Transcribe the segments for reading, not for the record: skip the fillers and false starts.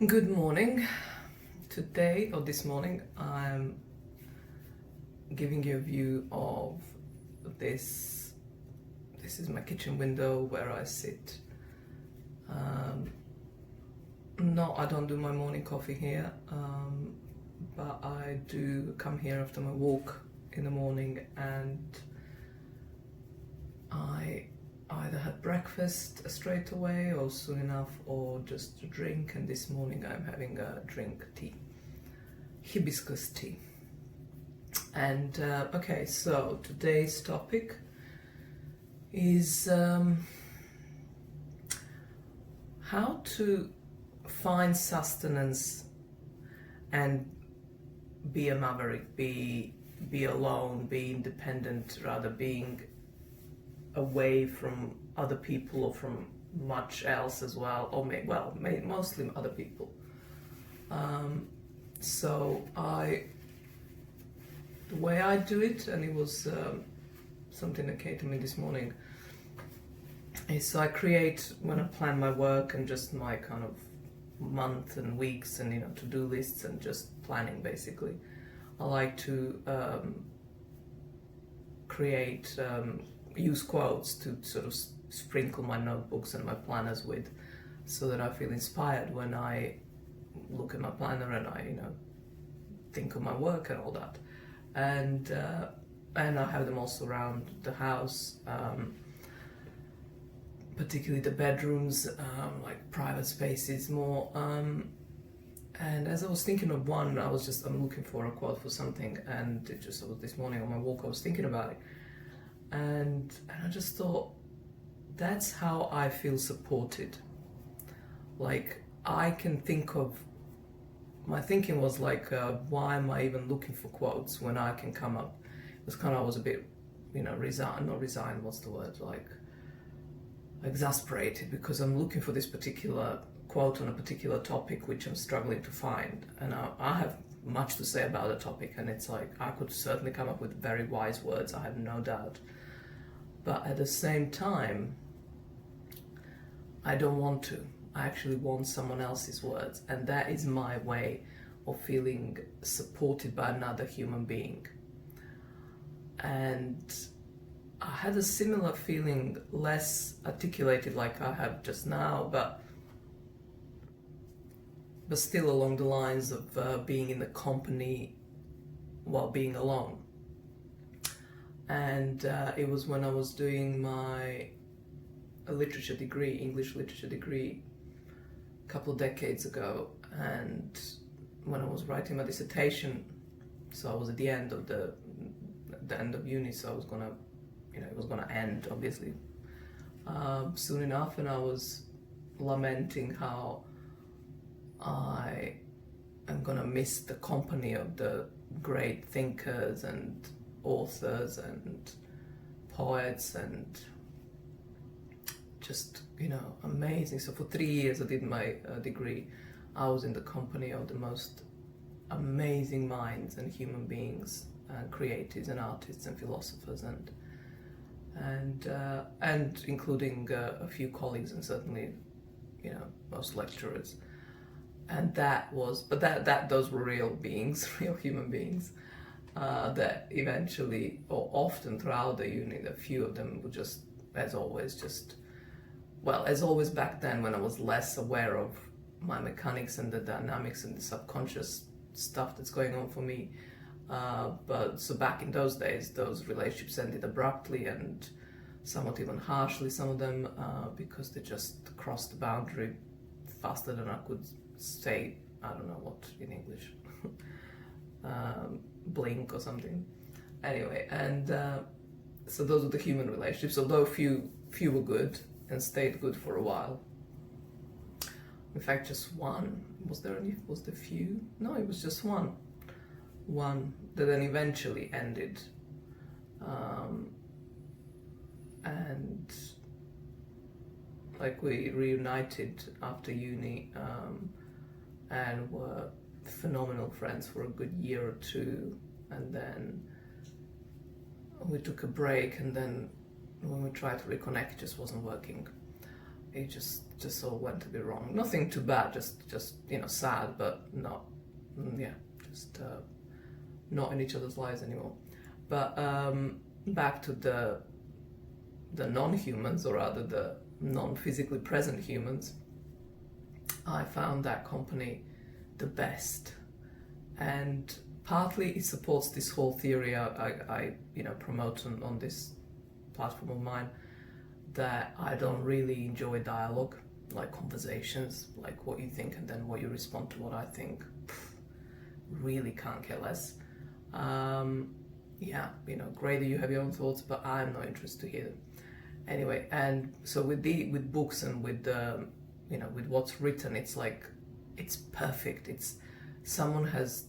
Good morning. Today, or this morning, I'm giving you a view of this. This is my kitchen window where I sit. No, I don't do my morning coffee here, but I do come here after my walk in the morning, and I either had breakfast straight away or soon enough, or just a drink. And this morning I'm having a drink tea, hibiscus tea. And okay, so today's topic is how to find sustenance and be a maverick, be alone, be independent, rather being away from other people or from much else as well, or mostly other people. So the way I do it, and it was something that came to me this morning, is so I create, when I plan my work and just my kind of month and weeks and to-do lists and just planning basically, I like to create use quotes to sort of sprinkle my notebooks and my planners with, so that I feel inspired when I look at my planner and I think of my work and all that. And I have them also around the house, particularly the bedrooms, like private spaces more. And as I was thinking of one, I'm looking for a quote for something, and it just was this morning on my walk I was thinking about it. And I just thought, that's how I feel supported. Like, I can think of, my thinking was like, why am I even looking for quotes when I can come up? It was I was a bit, not resigned, what's the word, like exasperated, because I'm looking for this particular quote on a particular topic which I'm struggling to find. And I have much to say about the topic, and it's like, I could certainly come up with very wise words, I have no doubt. But at the same time, I don't want to. I actually want someone else's words, and that is my way of feeling supported by another human being. And I had a similar feeling, less articulated like I have just now, but still along the lines of being in the company while being alone. And it was when I was doing my English literature degree, a couple of decades ago, and when I was writing my dissertation. So I was at the end of uni, so I was gonna, it was gonna end obviously soon enough, and I was lamenting how I am gonna miss the company of the great thinkers and authors and poets and just amazing. So for 3 years I did my degree. I was in the company of the most amazing minds and human beings and creatives and artists and philosophers and including a few colleagues and certainly most lecturers. And those were real beings, real human beings, that eventually, or often throughout the uni, a few of them would just, as always back then, when I was less aware of my mechanics and the dynamics and the subconscious stuff that's going on for me. But so back in those days, those relationships ended abruptly and somewhat even harshly, some of them, because they just crossed the boundary faster than I could say, I don't know what in English, blink or something. Anyway, and so those were the human relationships, although few were good and stayed good for a while. In fact, just one. Was there few? No, it was just one that then eventually ended, and like we reunited after uni, and were phenomenal friends for a good year or two, and then we took a break, and then when we tried to reconnect, it just wasn't working. it just all went a bit wrong. Nothing too bad, just sad, but not, just not in each other's lives anymore. But back to the non-humans, or rather the non-physically present humans, I found that company the best, and partly it supports this whole theory I promote on this platform of mine, that I don't really enjoy dialogue, like conversations, like what you think and then what you respond to what I think. Really can't care less. Great that you have your own thoughts, but I'm not interested to hear them. Anyway, and so with books and with with what's written, it's like, it's perfect. It's someone has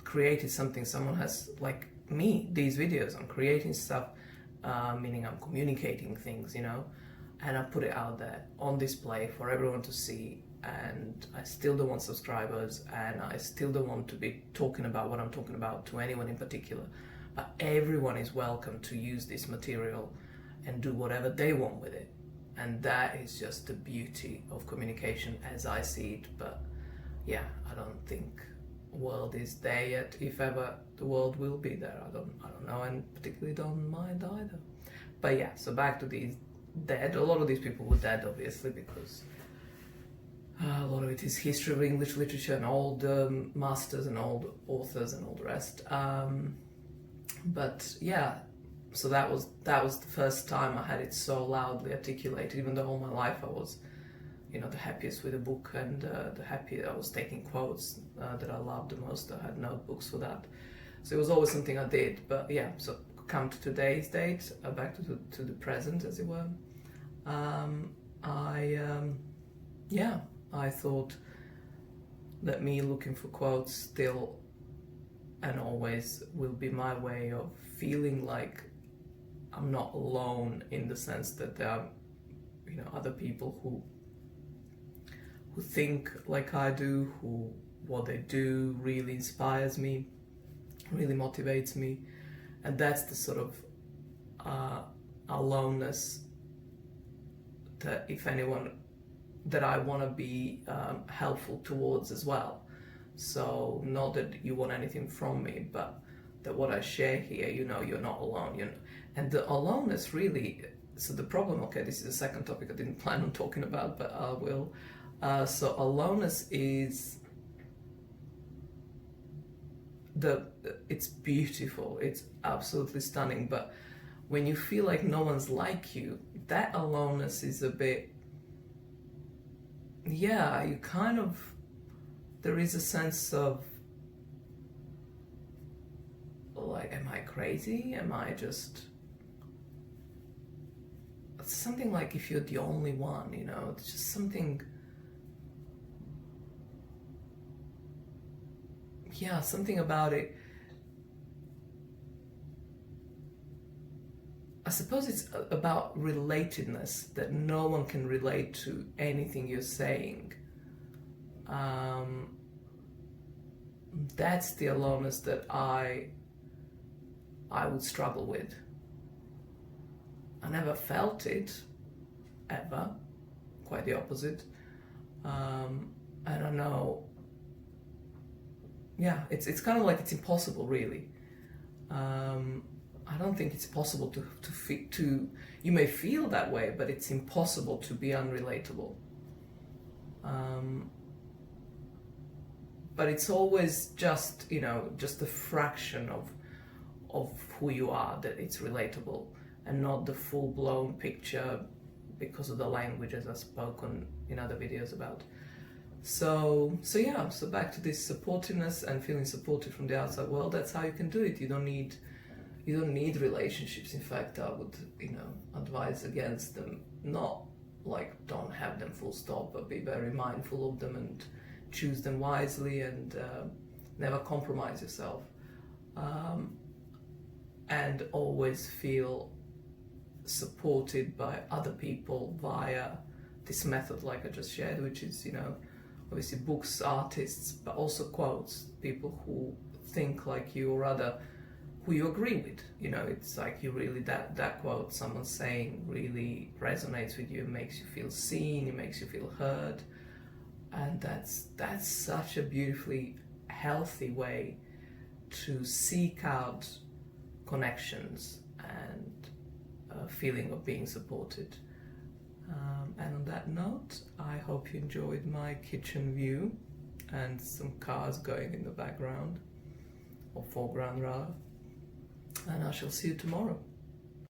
created something. Someone has, like me, these videos. I'm creating stuff, meaning I'm communicating things, and I put it out there on display for everyone to see. And I still don't want subscribers, and I still don't want to be talking about what I'm talking about to anyone in particular. But everyone is welcome to use this material and do whatever they want with it. And that is just the beauty of communication as I see it. But yeah, I don't think the world is there yet. If ever the world will be there, I don't know, and particularly don't mind either. But yeah, so back to these dead. A lot of these people were dead, obviously, because a lot of it is history of English literature and old masters and old authors and all the rest. But yeah, so that was the first time I had it so loudly articulated, even though all my life I was, the happiest with a book, and the happiest I was taking quotes that I loved the most. I had notebooks for that. So it was always something I did. But yeah, so come to today's date, back to the present, as it were. I thought that me looking for quotes still and always will be my way of feeling like I'm not alone, in the sense that there are, other people who think like I do, who what they do really inspires me, really motivates me, and that's the sort of aloneness that, if anyone, that I want to be helpful towards as well. So not that you want anything from me, but that what I share here, you're not alone. And the aloneness really. So the problem. Okay, this is the second topic I didn't plan on talking about, but I will. So aloneness is it's beautiful. It's absolutely stunning. But when you feel like no one's like you, that aloneness is a bit. Yeah, you kind of. There is a sense of, like, am I crazy? Am I just... It's something like if you're the only one, it's just something... Yeah, something about it. I suppose it's about relatedness, that no one can relate to anything you're saying. That's the aloneness that I would struggle with. I never felt it, ever. Quite the opposite. And I know, yeah, it's kind of like it's impossible, really. I don't think it's possible to you may feel that way, but it's impossible to be unrelatable. But it's always just a fraction of who you are that it's relatable, and not the full-blown picture because of the languages I've spoken in other videos about. So back to this supportiveness and feeling supported from the outside world. That's how you can do it. You don't need relationships. In fact, I would advise against them. Not like don't have them full stop, but be very mindful of them and choose them wisely, and never compromise yourself, and always feel supported by other people via this method like I just shared, which is obviously books, artists, but also quotes, people who think like you, or rather who you agree with. You know, it's like you really, that quote someone's saying really resonates with you, makes you feel seen, it makes you feel heard. And that's such a beautifully healthy way to seek out connections and a feeling of being supported. And on that note, I hope you enjoyed my kitchen view and some cars going in the background, or foreground rather. And I shall see you tomorrow.